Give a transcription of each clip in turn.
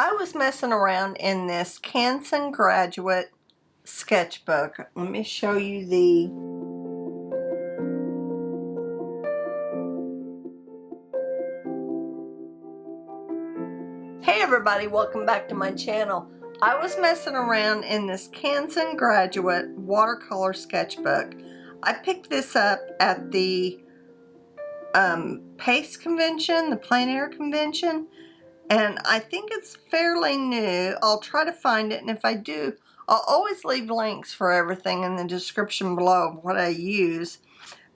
I was messing around in this Canson Graduate Sketchbook. Let me show you the... Hey everybody, welcome back to my channel. I was messing around in this Canson Graduate Watercolor Sketchbook. I picked this up at the PACE convention, the Plein Air convention, and I think it's fairly new. I'll try to find it, and if I do, I'll always leave links for everything in the description below of what I use.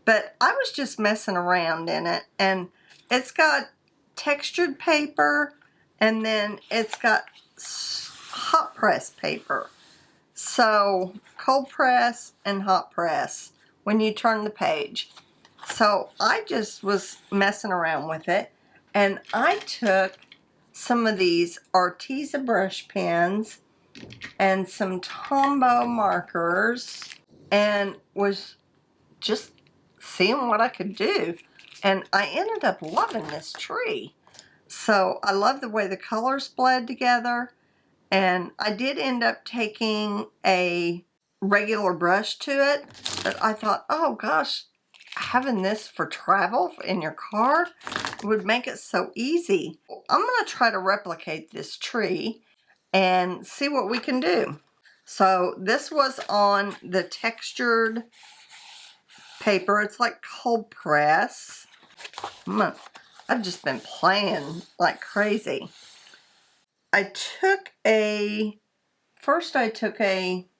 But I was just messing around in it, and it's got textured paper, and then it's got hot press paper. So cold press and hot press when you turn the page. So I just was messing around with it, and I took some of these Arteza brush pens and some Tombow markers and was just seeing what I could do. And I ended up loving this tree. So I love the way the colors bled together. And I did end up taking a regular brush to it, but I thought, oh gosh, having this for travel in your car would make it so easy. I'm going to try to replicate this tree and see what we can do. So this was on the textured paper. It's like cold press. I've just been playing like crazy. First I took a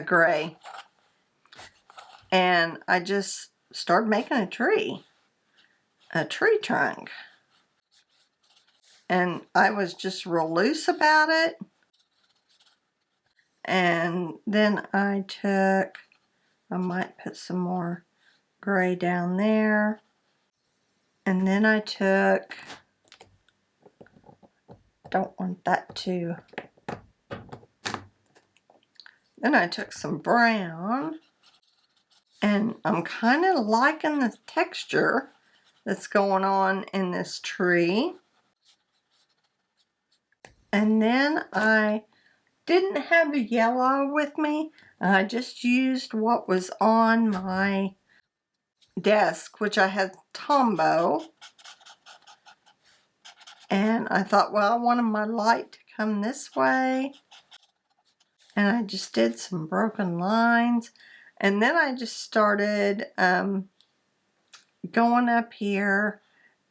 gray, and I just started making a tree trunk. And I was just real loose about it. And then I might put some more gray down there. And then I don't want that to, then I took some brown, and I'm kind of liking the texture that's going on in this tree. And then I didn't have a yellow with me. I just used what was on my desk, which I had Tombow. And I thought, well, I wanted my light to come this way. And I just did some broken lines. And then I just started going up here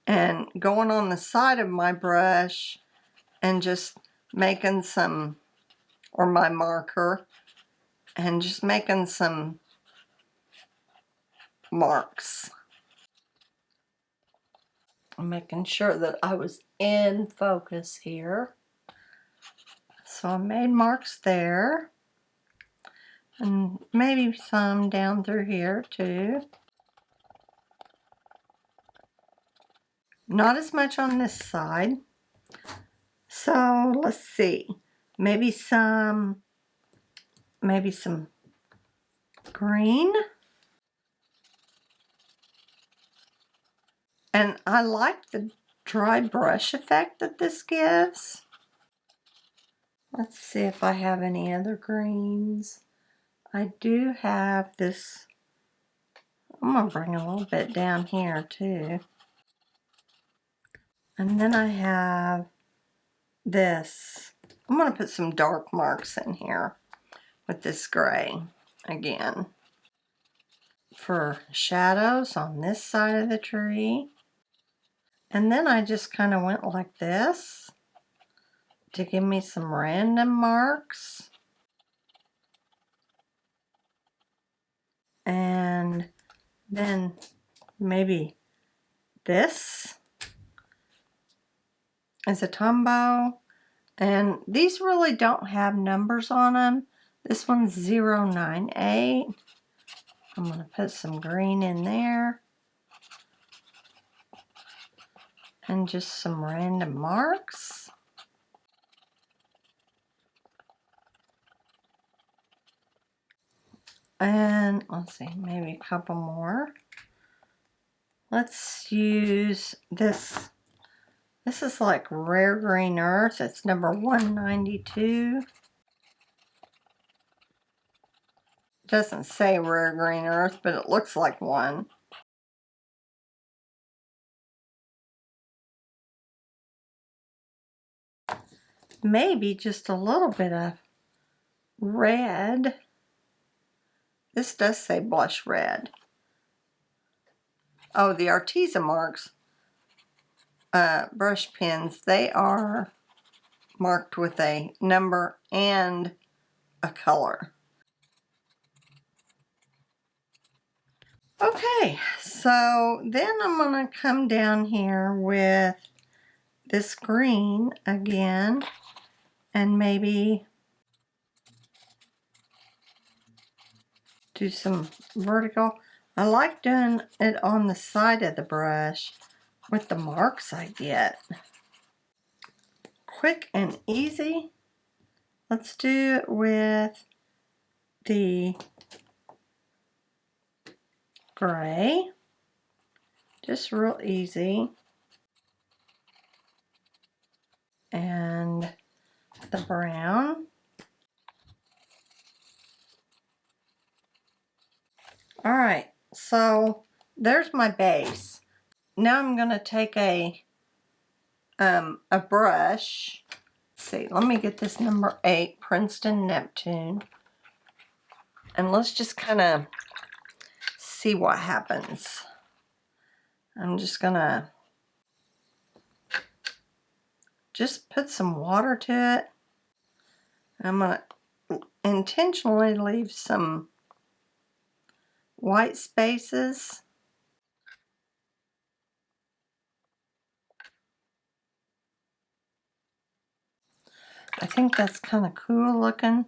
and going on the side of my brush and just making some, or my marker, and just making some marks. I'm making sure that I was in focus here. So I made marks there, and maybe some down through here too. Not as much on this side. So let's see, maybe some green. And I like the dry brush effect that this gives. Let's see if I have any other greens. I do have this. I'm going to bring a little bit down here too. And then I have this. I'm going to put some dark marks in here with this gray again for shadows on this side of the tree. And then I just kind of went like this to give me some random marks. And then maybe this is a Tombow. And these really don't have numbers on them. This one's 098. I'm going to put some green in there. And just some random marks. And let's see, maybe a couple more. Let's use this This is like Rare Green Earth. It's number 192. Doesn't say Rare Green Earth, but it looks like one. Maybe just a little bit of red. This does say blush red. Oh, the Arteza marks brush pens, they are marked with a number and a color. Okay, so then I'm going to come down here with this green again and maybe do some vertical. I like doing it on the side of the brush with the marks I get. Quick and easy. Let's do it with the gray. Just real easy. And the brown. All right, so there's my base. Now I'm going to take a brush. Let's see, let me get this number 8, Princeton Neptune. And let's just kind of see what happens. I'm just going to just put some water to it. I'm going to intentionally leave some white spaces. I think that's kind of cool looking.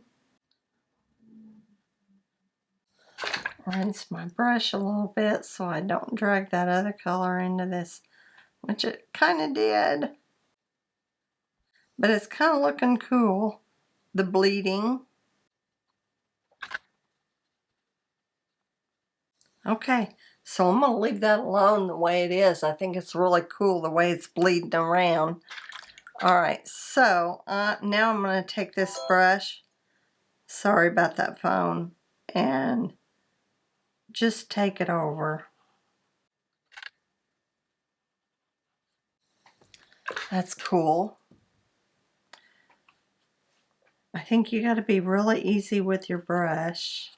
Rinse my brush a little bit so I don't drag that other color into this, which it kind of did. But it's kind of looking cool. The bleeding. Okay, so I'm going to leave that alone the way it is. I think it's really cool the way it's bleeding around. Alright, so now I'm going to take this brush, sorry about that phone, and just take it over. That's cool. I think you got to be really easy with your brush.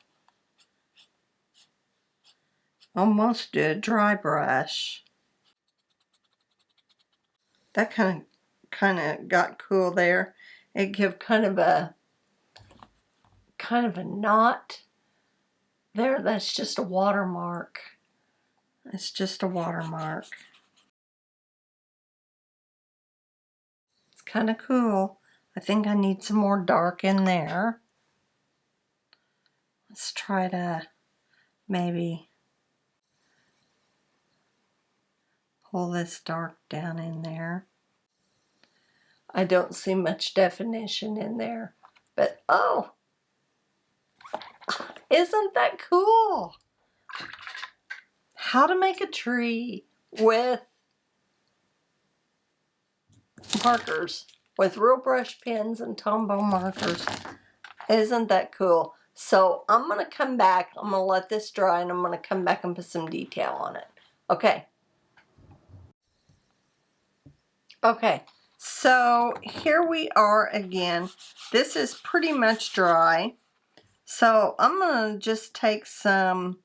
Almost do a dry brush. That kind of got cool there. It give kind of a knot there. That's just a watermark. It's just a watermark. It's kind of cool. I think I need some more dark in there. Let's try to maybe pull this dark down in there. I don't see much definition in there, but oh, isn't that cool? How to make a tree with markers, with real brush pens and Tombow markers. Isn't that cool? So I'm going to come back, I'm going to let this dry, and I'm going to come back and put some detail on it. Okay. Okay, so here we are again. This is pretty much dry. So I'm going to just take some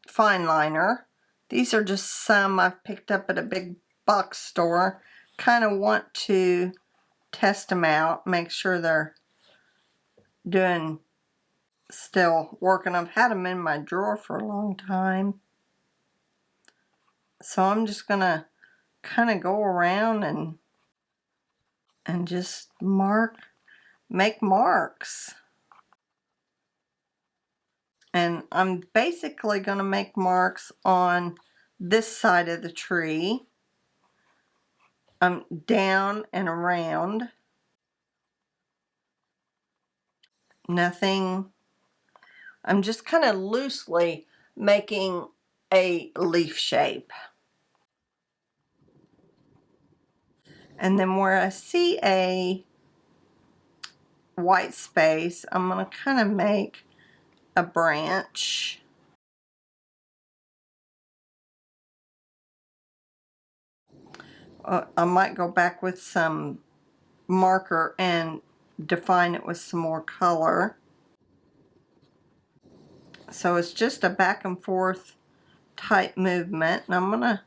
fine liner. These are just some I've picked up at a big box store. Kind of want to test them out, make sure they're doing, still working. I've had them in my drawer for a long time. So I'm just going to kind of go around and just make marks. And I'm basically going to make marks on this side of the tree. Down and around. Nothing. I'm just kind of loosely making a leaf shape. And then where I see a white space, I'm going to kind of make a branch. I might go back with some marker and define it with some more color. So it's just a back and forth type movement, and I'm going to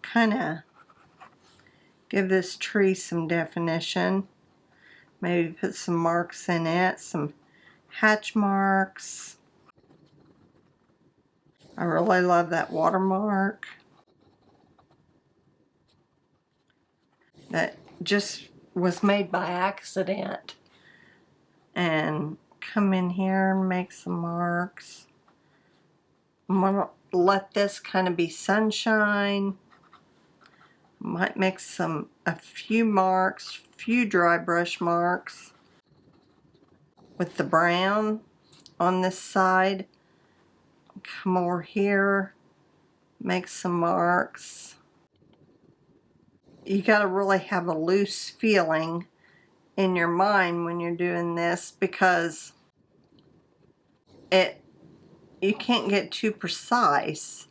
kind of give this tree some definition. Maybe put some marks in it, some hatch marks. I really love that watermark. That just was made by accident. And come in here and make some marks. I'm going to let this kind of be sunshine. Might make a few marks, few dry brush marks with the brown on this side. Come over here, make some marks. You got to really have a loose feeling in your mind when you're doing this, because you can't get too precise.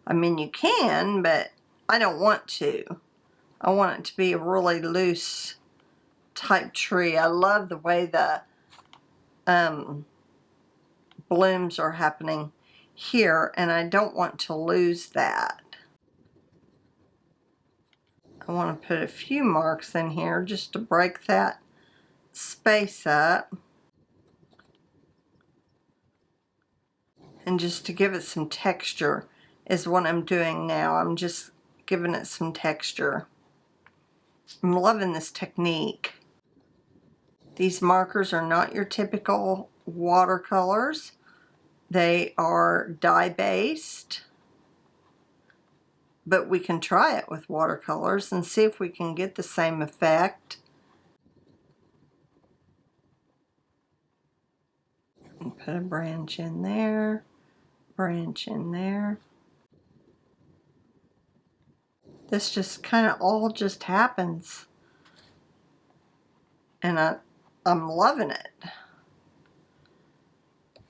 I mean, you can, but I don't want to. I want it to be a really loose type tree. I love the way the blooms are happening here, and I don't want to lose that. I want to put a few marks in here just to break that space up, and just to give it some texture is what I'm doing now. I'm just giving it some texture. I'm loving this technique. These markers are not your typical watercolors. They are dye-based, but we can try it with watercolors and see if we can get the same effect. And put a branch in there, branch in there. This just kind of all just happens, and I'm loving it.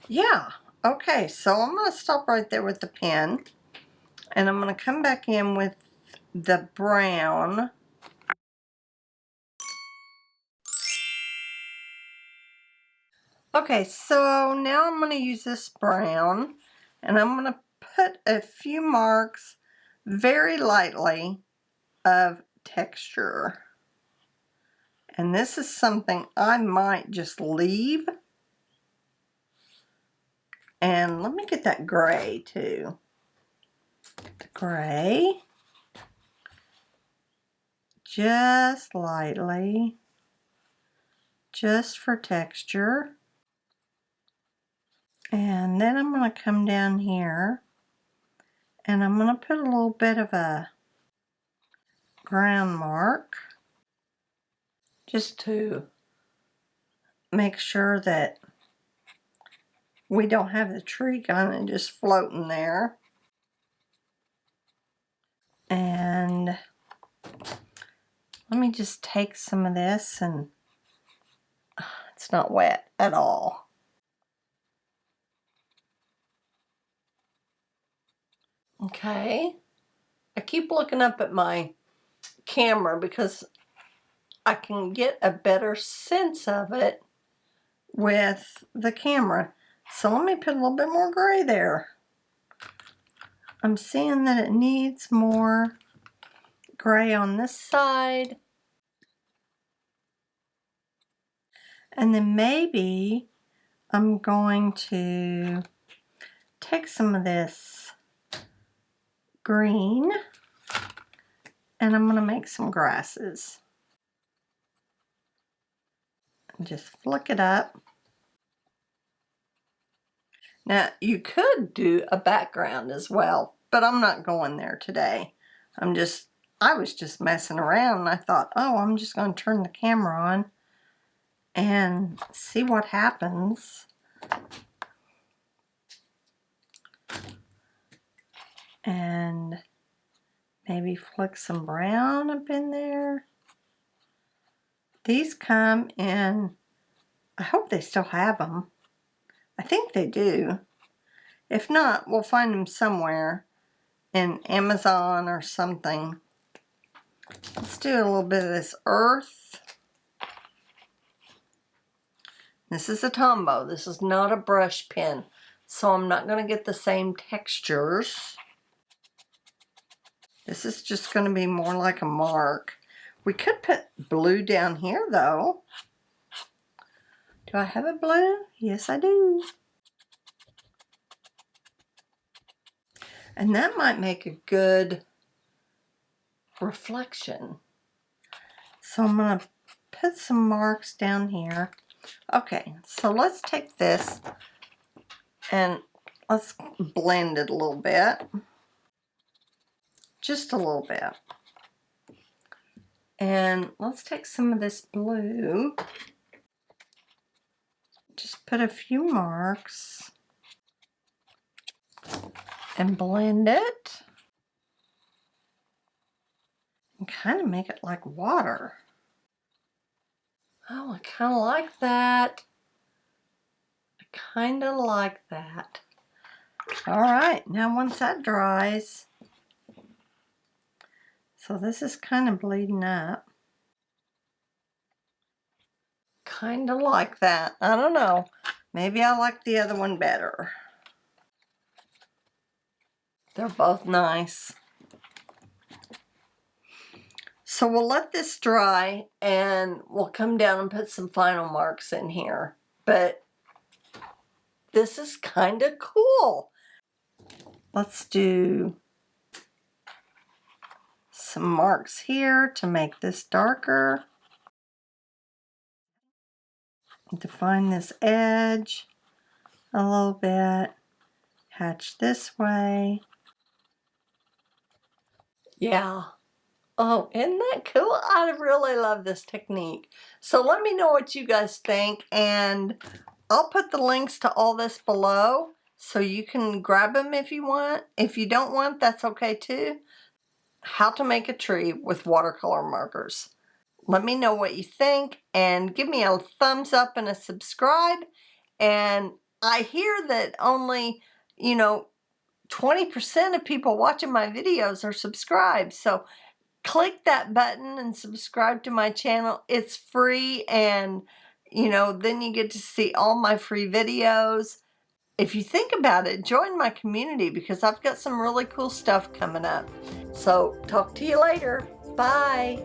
Yeah, okay, so I'm going to stop right there with the pen, and I'm going to come back in with the brown. Okay, so now I'm going to use this brown, and I'm going to put a few marks very lightly of texture. And this is something I might just leave. And let me get that gray too. The gray. Just lightly. Just for texture. And then I'm going to come down here, and I'm going to put a little bit of a ground mark, just to make sure that we don't have the tree kind of just floating there. And let me just take some of this, and it's not wet at all. Okay, I keep looking up at my camera because I can get a better sense of it with the camera. So let me put a little bit more gray there. I'm seeing that it needs more gray on this side. And then maybe I'm going to take some of this green, and I'm going to make some grasses. And just flick it up. Now, you could do a background as well, but I'm not going there today. I was just messing around, and I thought, oh, I'm just going to turn the camera on and see what happens. And Maybe flick some brown up in there. These come in, I hope they still have them. I think they do. If not, we'll find them somewhere in Amazon or something. Let's do a little bit of this earth. This is a Tombow. This is not a brush pen, so I'm not going to get the same textures. This is just going to be more like a mark. We could put blue down here, though. Do I have a blue? Yes, I do. And that might make a good reflection. So I'm going to put some marks down here. Okay, so let's take this and let's blend it a little bit. Just a little bit. And let's take some of this blue. Just put a few marks and blend it. And kind of make it like water. Oh, I kind of like that. I kind of like that. All right, now once that dries, so this is kind of bleeding up. Kind of like that. I don't know. Maybe I like the other one better. They're both nice. So we'll let this dry and we'll come down and put some final marks in here. But this is kind of cool. Let's do some marks here to make this darker. Define this edge a little bit. Hatch this way. Yeah. Oh, isn't that cool? I really love this technique. So let me know what you guys think, and I'll put the links to all this below so you can grab them if you want. If you don't want, that's okay too. How to make a tree with watercolor markers. Let me know what you think, and give me a thumbs up and a subscribe. And I hear that only, 20% of people watching my videos are subscribed. So click that button and subscribe to my channel. It's free, and then you get to see all my free videos. If you think about it, join my community because I've got some really cool stuff coming up. So talk to you later. Bye.